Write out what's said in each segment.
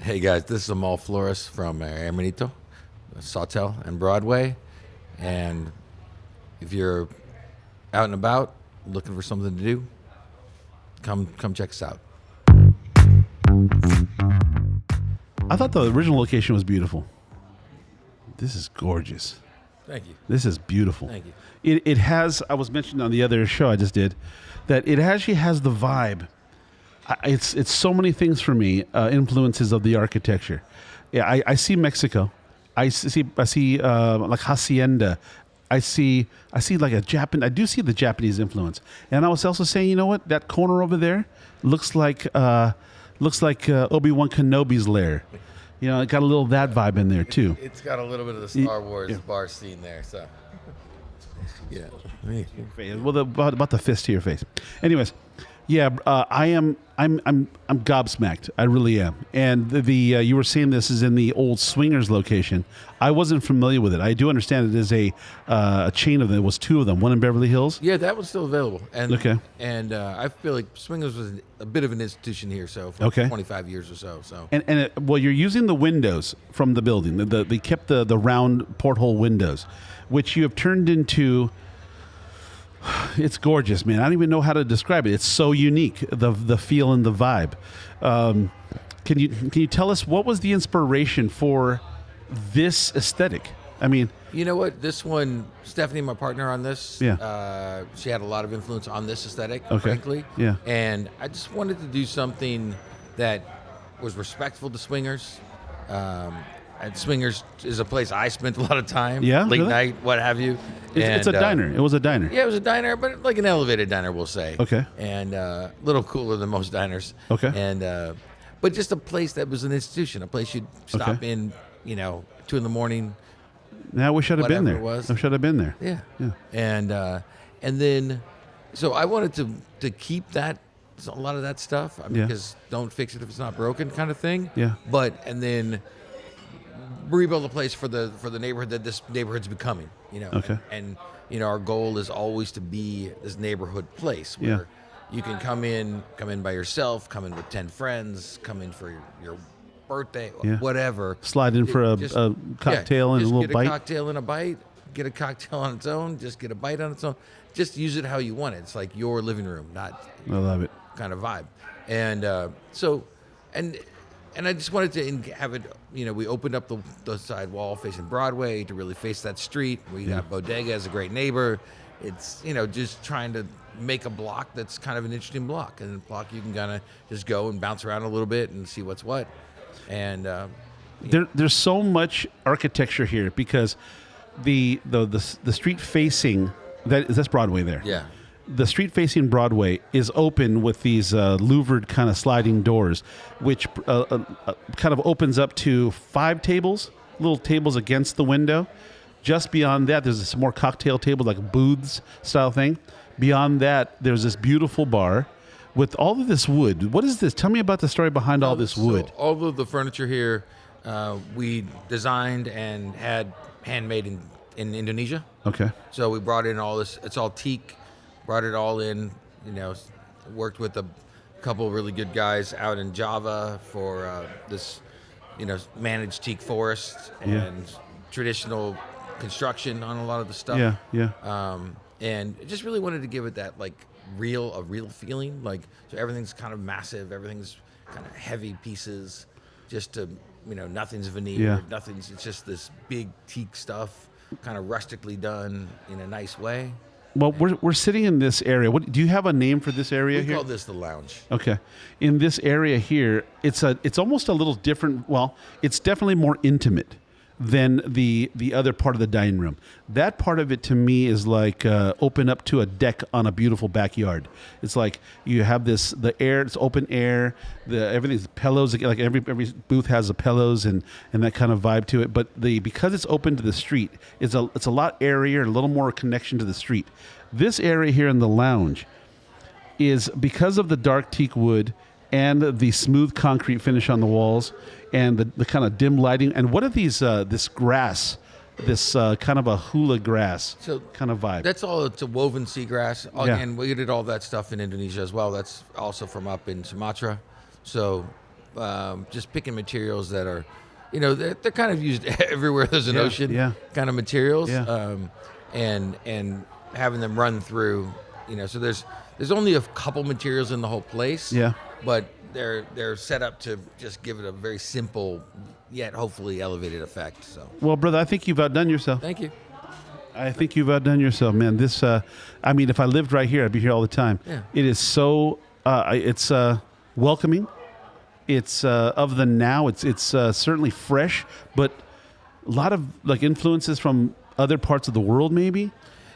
Hey guys, this is Amal Flores from Hermanito, Sawtell and Broadway. And if you're out and about looking for something to do, come check us out. I thought the original location was beautiful. This is gorgeous. Thank you. This is beautiful. Thank you. It has, I was mentioning on the other show I just did, that it actually has the vibe. It's so many things for me, influences of the architecture. Yeah, I see Mexico. I see like hacienda. I see like I do see the Japanese influence. And I was also saying, you know what? That corner over there looks like Obi-Wan Kenobi's lair. You know, it got a little of that vibe in there too. It's got a little bit of the Star Wars bar scene there, so yeah. Well, about the fist to your face. Anyways, yeah, I'm gobsmacked. I really am. And the you were saying this is in the old Swingers location. I wasn't familiar with it. I do understand it is a chain of them. It was two of them, one in Beverly Hills. Yeah, that one's still available. And okay. And I feel like Swingers was a bit of an institution here, so for 25 years or so. So well, you're using the windows from the building. They kept the round porthole windows, which you have turned into. It's gorgeous, man. I don't even know how to describe it. It's so unique, the feel and the vibe. Can you tell us what was the inspiration for this aesthetic? I mean, you know what? This one, Stephanie, my partner on this, yeah. She had a lot of influence on this aesthetic, okay. frankly. Yeah. And I just wanted to do something that was respectful to swingers. And Swingers is a place I spent a lot of time. Yeah, late really? night, what have you. It's a diner. It was a diner. Yeah, it was a diner, but like an elevated diner, we'll say. Okay. And a little cooler than most diners. Okay. And but just a place that was an institution, a place you'd stop in, 2 a.m. Now I wish I'd have been there. It was. I should have been there. Yeah. Yeah. And then, so I wanted to keep that. A lot of that stuff, because don't fix it if it's not broken, kind of thing. Yeah. And then rebuild a place for the neighborhood that this neighborhood's becoming. Okay. And our goal is always to be this neighborhood place where you can come in by yourself, come in with 10 friends, come in for your birthday, whatever. Slide in for a cocktail and a little bite. Get a cocktail and a bite. Get a cocktail on its own. Just get a bite on its own. Just use it how you want it. It's like your living room, not. I love it. Kind of vibe, and and I just wanted to have it. We opened up the side wall facing Broadway to really face that street. We got Bodega as a great neighbor. It's just trying to make a block that's kind of an interesting block, and a block you can kind of just go and bounce around a little bit and see what's what. And there's so much architecture here because the street facing that's Broadway there. Yeah. The street facing Broadway is open with these louvered kind of sliding doors, which kind of opens up to 5 tables, little tables against the window. Just beyond that, there's some more cocktail tables, like booths style thing. Beyond that, there's this beautiful bar with all of this wood. What is this? Tell me about the story behind all this wood. So all of the furniture here, we designed and had handmade in Indonesia. Okay. So we brought in all this. It's all teak. Brought it all in, worked with a couple of really good guys out in Java for this, managed teak forest and traditional construction on a lot of the stuff. Yeah, yeah. And just really wanted to give it that a real feeling, so everything's kind of massive, everything's kind of heavy pieces, just to nothing's veneer, it's just this big teak stuff, kind of rustically done in a nice way. Well, we're sitting in this area. Do you have a name for this area here? We call this the lounge. Okay. In this area here, it's almost a little different. Well, it's definitely more intimate than the other part of the dining room. That part of it to me is like open up to a deck on a beautiful backyard. It's like you have the air, it's open air, everything's pillows, like every booth has the pillows and that kind of vibe to it. But because it's open to the street, it's a lot airier, a little more connection to the street. This area here in the lounge is because of the dark teak wood and the smooth concrete finish on the walls and the kind of dim lighting. And what are these, this grass, this kind of a hula grass kind of vibe? That's all, it's a woven seagrass. And we did all that stuff in Indonesia as well. That's also from up in Sumatra. So just picking materials that are, they're kind of used everywhere there's an ocean. Yeah. Kind of materials. Yeah. And having them run through. So there's only a couple materials in the whole place. Yeah. But they're set up to just give it a very simple yet hopefully elevated effect. So. Well, brother, I think you've outdone yourself. Thank you. I think you've outdone yourself, man. This, if I lived right here, I'd be here all the time. Yeah. It is so, it's welcoming. It's of the now. It's certainly fresh, but a lot of like influences from other parts of the world, maybe.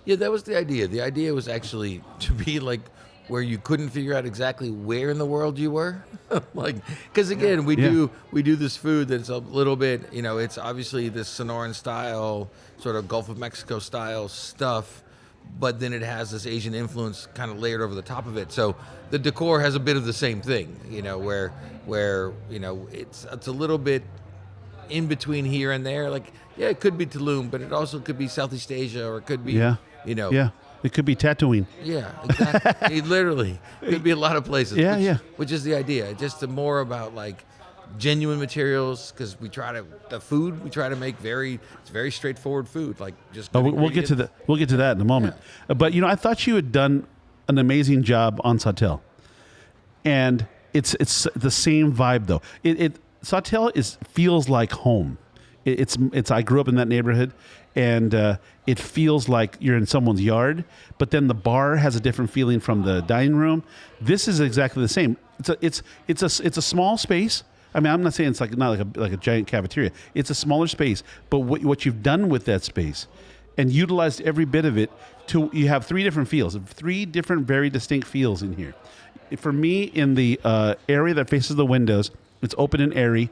Yeah, that was the idea. The idea was actually to be like where you couldn't figure out exactly where in the world you were. Because again, we do this food that's a little bit, it's obviously this Sonoran style, sort of Gulf of Mexico style stuff, but then it has this Asian influence kind of layered over the top of it. So the decor has a bit of the same thing, where it's a little bit in between here and there. Like, yeah, it could be Tulum, but it also could be Southeast Asia, or it could be, Yeah. It could be Tatooine. Yeah, exactly. It literally could be a lot of places. Yeah, Which is the idea. Just more about like genuine materials, because we try to make it's very straightforward food. Like just. Oh, we'll get to that. We'll get to that in a moment. Yeah. But I thought you had done an amazing job on Sautel, and it's the same vibe though. Sautel feels like home. It's I grew up in that neighborhood, and it feels like you're in someone's yard. But then the bar has a different feeling from the dining room. This is exactly the same. It's a small space. I mean, I'm not saying it's not like a giant cafeteria. It's a smaller space. But what you've done with that space, and utilized every bit of it, you have three different feels, three different very distinct feels in here. For me, in the area that faces the windows, it's open and airy.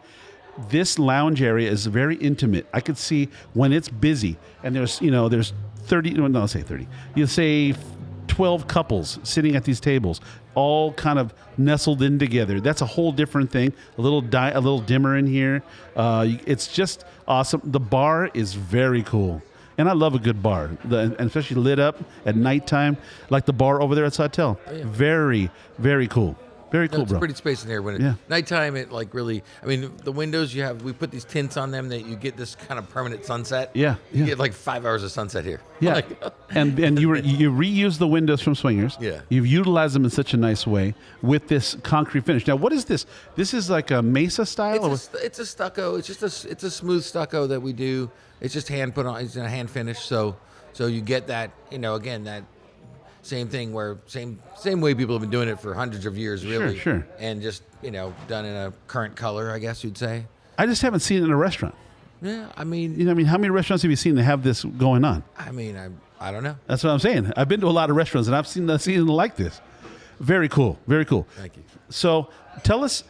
This lounge area is very intimate. I could see when it's busy, and there's 30. No, I'll say 30. You say 12 couples sitting at these tables, all kind of nestled in together. That's a whole different thing. A little dimmer in here. It's just awesome. The bar is very cool, and I love a good bar, and especially lit up at nighttime, like the bar over there at Sautel. Oh, yeah. Very, very cool. Very cool, it's bro. a pretty space in here. When nighttime, it like really. I mean, the windows we put these tints on them that you get this kind of permanent sunset. Yeah, you get like 5 hours of sunset here. Yeah, and you reuse the windows from Swingers. Yeah, you've utilized them in such a nice way with this concrete finish. Now, what is this? This is like a mesa style. It's a stucco. It's a smooth stucco that we do. It's just hand put on. It's a hand finish. So you get that. Again that. Same thing where same way people have been doing it for hundreds of years, really. Sure. And just done in a current color, I guess you'd say. I just haven't seen it in a restaurant. Yeah, I mean, how many restaurants have you seen that have this going on? I mean, I don't know. That's what I'm saying. I've been to a lot of restaurants and I've seen like this. Very cool. Very cool. Thank you. So tell us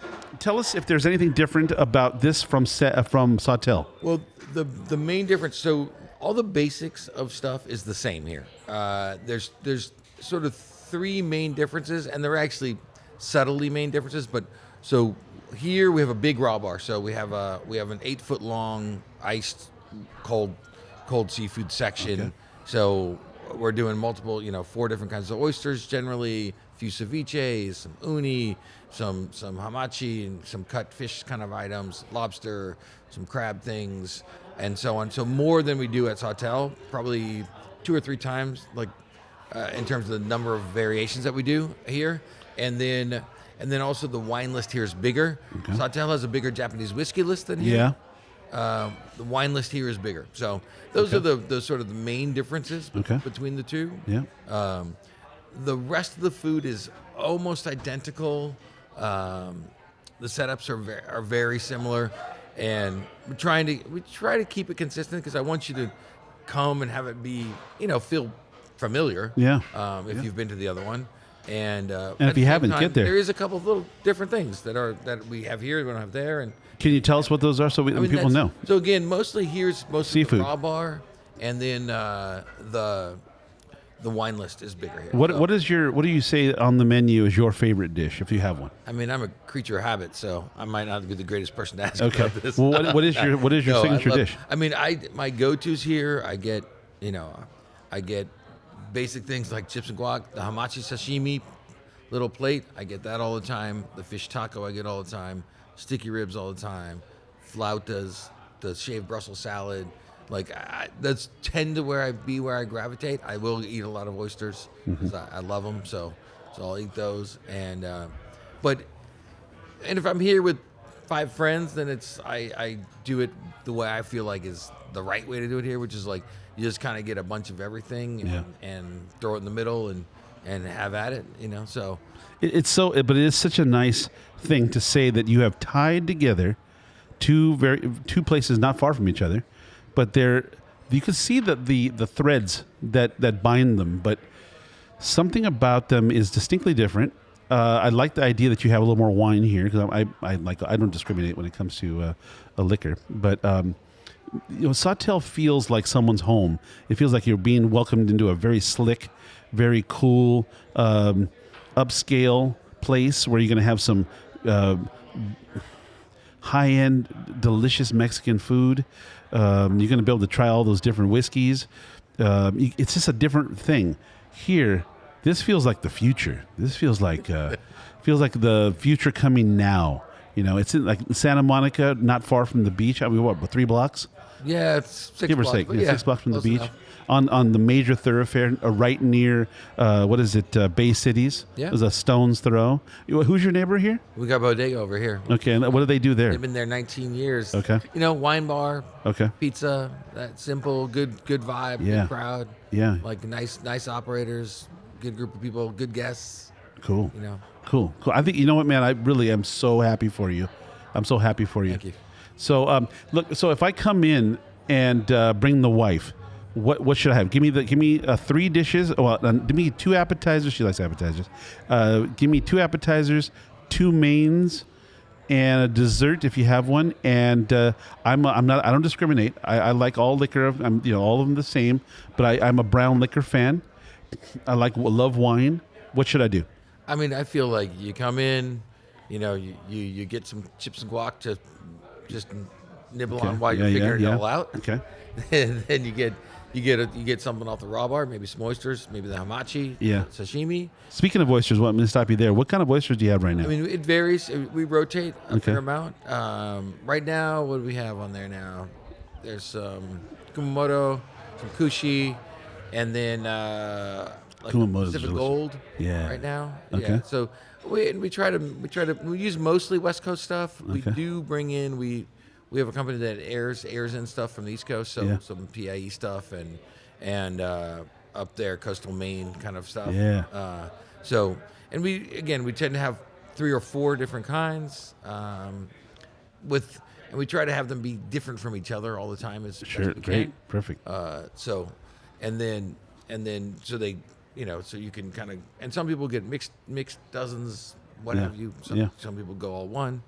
if there's anything different about this from Sautel. Well, the main difference. So all the basics of stuff is the same here. There's sort of three main differences, and they're actually subtly main differences. But so here we have a big raw bar. So we have an 8-foot long iced cold seafood section. Okay. So we're doing multiple, 4 different kinds of oysters generally, a few ceviches, some uni, some hamachi, and some cut fish kind of items, lobster, some crab things, and so on. So more than we do at Sautel, probably 2 or 3 times, like in terms of the number of variations that we do here. And then also the wine list here is bigger. Okay. Sautel has a bigger Japanese whiskey list than here. Yeah. The wine list here is bigger. So those are the sort of the main differences between the two. Yeah. The rest of the food is almost identical. The setups are very similar, and we try to keep it consistent because I want you to come and have it be feel familiar. Yeah. If you've been to the other one. And if you haven't, get there. There is a couple of little different things that we have here, we don't have there. And can you tell us what those are so people know? So again, mostly seafood. The raw bar, and then the wine list is bigger here. What do you say on the menu is your favorite dish if you have one? I mean, I'm a creature of habit, so I might not be the greatest person to ask about this. Well, what is your signature dish? I mean, my go-tos here, I get basic things like chips and guac, the hamachi sashimi little plate, I get that all the time. The fish taco I get all the time. sticky ribs all the time, flautas, the shaved Brussels salad. Like that's tend to where I gravitate. I will eat a lot of oysters because I love them. So I'll eat those. And if I'm here with 5 friends, then I do it the way I feel like is the right way to do it here, which is like you just kind of get a bunch of everything and throw it in the middle and have at it, So but it is such a nice thing to say that you have tied together two places not far from each other, but you can see that the threads that bind them, but something about them is distinctly different. I like the idea that you have a little more wine here because I don't discriminate when it comes to a liquor, but Sawtell feels like someone's home. It feels like you're being welcomed into a very slick, very cool, upscale place where you're going to have some high-end, delicious Mexican food. You're going to be able to try all those different whiskeys. It's just a different thing. Here, this feels like the future. This feels like the future coming now. It's in like Santa Monica, not far from the beach. I mean, what, 3 blocks? Yeah, it's 6 give or blocks, take, yeah, 6 blocks from the beach, enough. on the major thoroughfare, right near Bay Cities. Yeah. There's a stone's throw. Who's your neighbor here? We got Bodega over here. Okay, and what do they do there? They've been there 19 years. Okay. Wine bar, Okay. pizza, that simple, good vibe, Yeah. good crowd. Yeah. Like nice operators, good group of people, good guests. Cool. You know. Cool. I think, you know what, man, I really am so happy for you. I'm so happy for you. Thank you. So, look, so if I come in and bring the wife, what should I have? Give me 3 dishes. Well, give me 2 appetizers. She likes appetizers. Give me 2 appetizers, 2 mains, and a dessert if you have one. And I don't discriminate. I like all liquor. All of them the same. But I'm a brown liquor fan. Love wine. What should I do? I mean, I feel like you come in, you get some chips and guac to just nibble on while you're figuring it all out. Okay. And then you get something off the raw bar, maybe some oysters, maybe the hamachi, sashimi. Speaking of oysters, I'm going to stop you there. What kind of oysters do you have right now? I mean, it varies. We rotate a fair amount. Right now, what do we have on there now? There's some Kumamoto, some Kushi, and then Pacific Gold. Yeah. Right now. Okay. Yeah. So we use mostly West Coast stuff. We do bring in we have a company that airs in stuff from the East Coast, so some PIE stuff and up there coastal Maine kind of stuff. Yeah. We tend to have 3 or 4 different kinds, and we try to have them be different from each other all the time as Sure. best we Great. can. Perfect. So they, so you can kind of, and some people get mixed dozens, what have you. Some people go all one.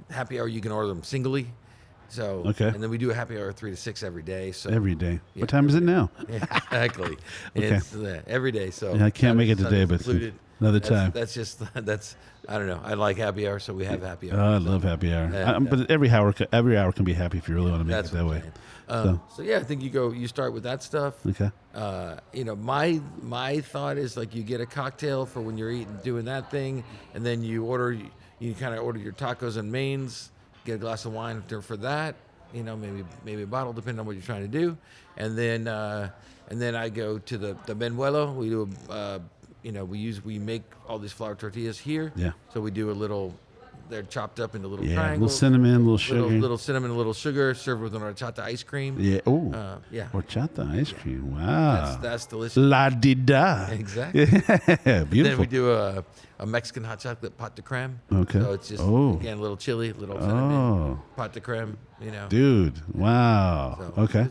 Happy hour, you can order them singly. So, and then we do a happy hour 3 to 6 every day. So every day. Yeah. What time is it now? Exactly. It's every day. So I can't make it today, but another time. That's I don't know. I like happy hour, so we have happy hour. I love happy hour. But every hour can be happy if you really want to make it that way. I think you start with that stuff. Okay. My thought is like you get a cocktail for when you're doing that thing, and then you kind of order your tacos and mains, get a glass of wine for that, maybe a bottle depending on what you're trying to do, and then I go to the menuelo. We do we make all these flour tortillas here. Yeah. So we do a little. They're chopped up into little a triangles. Little cinnamon, a little sugar. Little cinnamon, a little sugar, served with an horchata ice cream. Yeah. Oh. Horchata ice cream. Wow. That's delicious. La di da. Exactly. Beautiful. Then we do a Mexican hot chocolate pot de creme. Okay. So it's just again a little chili, little cinnamon, pot de creme. Dude. Wow. So okay.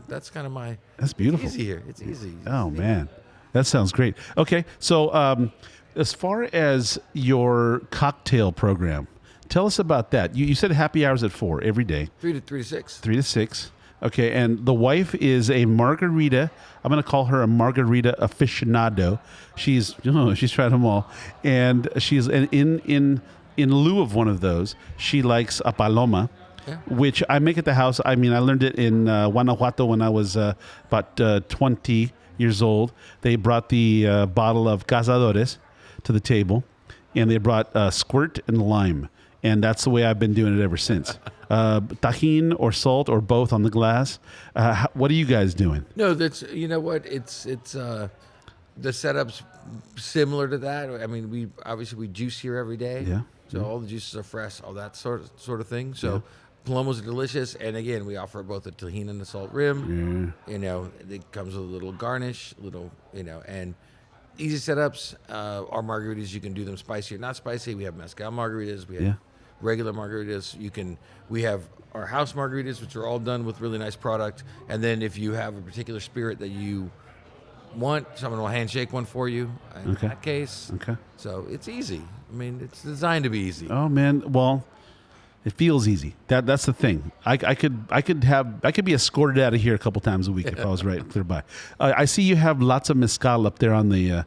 That's kind of my. That's beautiful. It's easy here. It's easy. Oh man, that sounds great. Okay, so as far as your cocktail program, tell us about that. You said happy hours at 4 every day. 3 to 6. 3 to 6. Okay, and the wife is a margarita. I'm going to call her a margarita aficionado. She's tried them all, and she's in lieu of one of those, she likes a paloma. Yeah. Which I make at the house. I mean, I learned it in Guanajuato when I was about 20 years old. They brought the bottle of Cazadores to the table, and they brought squirt and lime and that's the way I've been doing it ever since. Tajin or salt or both on the glass. What are you guys doing? No, that's you know what it's the setup's similar to that. I mean, we juice here every day. Yeah. So all the juices are fresh, all that sort of thing. So Palomos are delicious, and again, we offer both the tahini and the salt rim. You know, it comes with a little garnish, and easy setups. Our margaritas, you can do them spicy or not spicy. We have mezcal margaritas. We have regular margaritas. We have our house margaritas, which are all done with really nice product. And then if you have a particular spirit that you want, someone will handshake one for you in that case. Okay. So it's easy. I mean, it's designed to be easy. Oh man, well, it feels easy. That's the thing. I could be escorted out of here a couple times a week if I was right clear by. I see you have lots of mezcal up there on the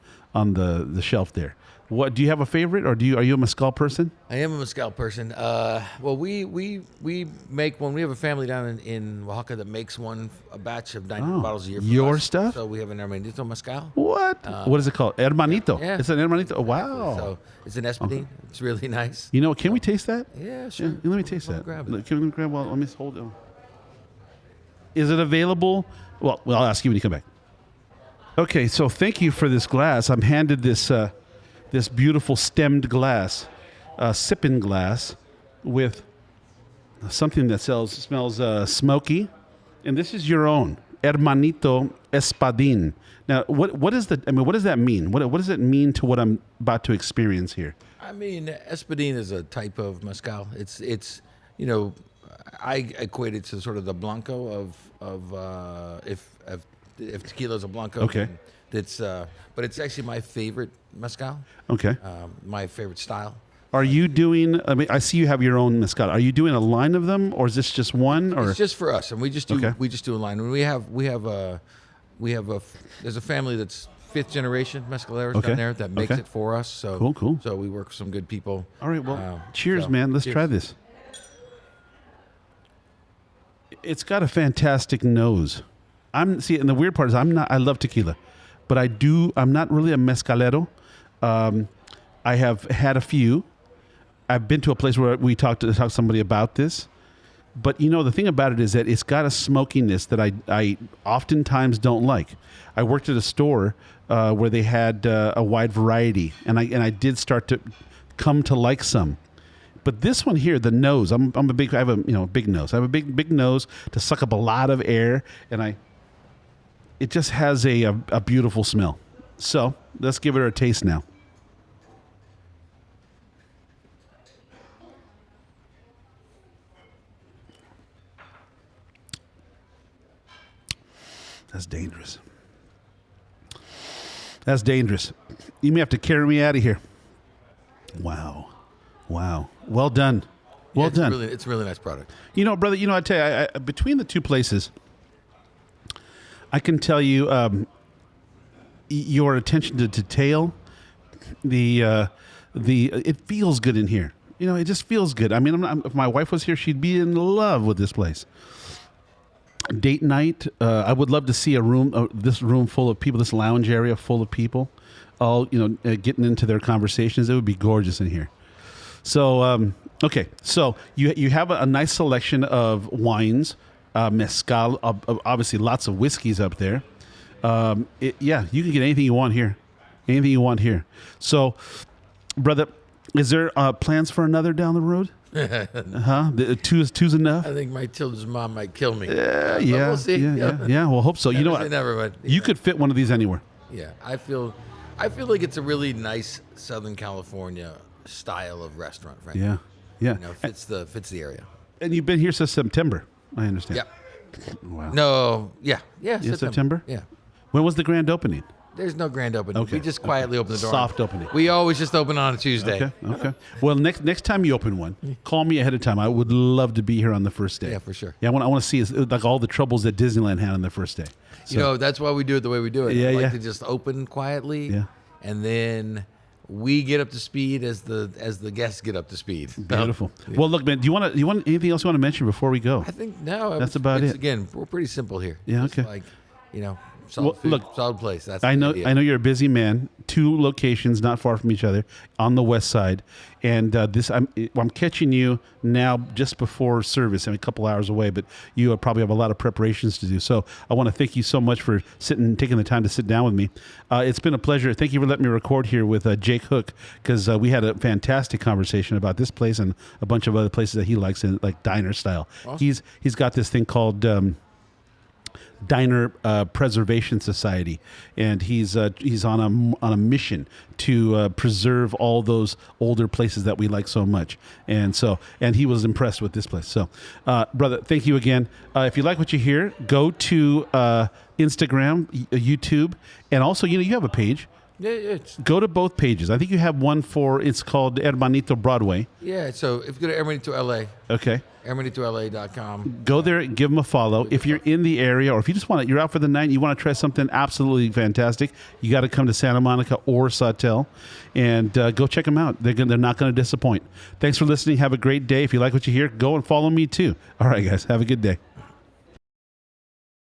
shelf there. What do you have a favorite, or are you a mezcal person? I am a mezcal person. Well, we make one. We have a family down in Oaxaca that makes a batch of 90 bottles a year. For your us. stuff? So we have an Hermanito mezcal. What? What is it called? Hermanito. Yeah. It's an Hermanito. Oh, wow. So it's an espadín. It's really nice. You know, can we taste that? Yeah, sure. Yeah, let me taste that. Grab it. Can we grab? Well, let me hold it. Is it available? Well, I'll ask you when you come back. Okay, so thank you for this glass. I'm handed this beautiful stemmed glass, sipping glass, with something that smells smoky, and this is your own Hermanito Espadín. Now, what does that mean? What does it mean to what I'm about to experience here? I mean, espadín is a type of mezcal. It's I equate it to sort of the blanco of if tequila is a blanco. Okay. But it's actually my favorite mezcal. Okay. My favorite style. Are you doing? I mean, I see you have your own mezcal. Are you doing a line of them, or is this just one? Or it's just for us, and we just do a line. And there's a family that's 5th generation mezcaleros down there that makes it for us. So cool. So we work with some good people. All right. Well, cheers, man. Let's try this. It's got a fantastic nose. And the weird part is I love tequila, but I'm not really a mezcalero. I have had a few. I've been to a place where we talked to somebody about this, but the thing about it is that it's got a smokiness that I oftentimes don't like. I worked at a store where they had a wide variety, and I did start to come to like some. But this one here, the nose, I have a big nose. I have a big nose to suck up a lot of air, and it just has a beautiful smell. So let's give it a taste now. That's dangerous. That's dangerous. You may have to carry me out of here. Wow. Well done. Well done. It's a really nice product. Brother, I tell you, between the two places, I can tell you your attention to detail, it feels good in here. It just feels good. I mean, if my wife was here, she'd be in love with this place. Date night, I would love to see this room full of people, this lounge area full of people, all getting into their conversations. It would be gorgeous in here. So okay, so you have a nice selection of wines, mezcal, obviously lots of whiskeys up there. You can get anything you want here, So, brother, is there plans for another down the road? Two's enough. I think my children's mom might kill me. Yeah, we'll see. Yeah. Well, hope so. Never say never, but you could fit one of these anywhere. Yeah, I feel like it's a really nice Southern California style of restaurant, frankly. Yeah. Fits the area. And you've been here since September, I understand. Yeah. Wow. No. Yeah. September. Yeah. When was the grand opening? There's no grand opening. Okay. We just quietly open the door. Soft opening. We always just open on a Tuesday. Okay. Well, next time you open one, call me ahead of time. I would love to be here on the first day. Yeah, for sure. Yeah, I want to see like all the troubles that Disneyland had on the first day. So, that's why we do it the way we do it. Yeah, I like to just open quietly, and then we get up to speed as the guests get up to speed. Beautiful. Well, look, man. Do you want anything else you want to mention before we go? I think no. That's about it. Again, we're pretty simple here. Yeah. Just okay. Like, Solid food, look, solid place. That's I the know. idea. I know you're a busy man. 2 locations, not far from each other, on the west side, and I'm catching you now just before service. I'm a couple hours away, but you probably have a lot of preparations to do. So I want to thank you so much for taking the time to sit down with me. It's been a pleasure. Thank you for letting me record here with Jake Hook, because we had a fantastic conversation about this place and a bunch of other places that he likes, in like diner style. Awesome. He's got this thing called Diner Preservation Society, and he's on a mission to preserve all those older places that we like so much, and he was impressed with this place. So, brother, thank you again. If you like what you hear, go to Instagram, YouTube, and also you have a page. Yeah. Go to both pages. I think you have one it's called Hermanito Broadway. Yeah. So if you go to Hermanito LA. Okay. HermanitoLA.com. Go there and give them a follow. If you're in the area, or if you just you're out for the night and you want to try something absolutely fantastic, you got to come to Santa Monica or Sawtell and go check them out. They're not going to disappoint. Thanks for listening. Have a great day. If you like what you hear, go and follow me too. All right, guys. Have a good day.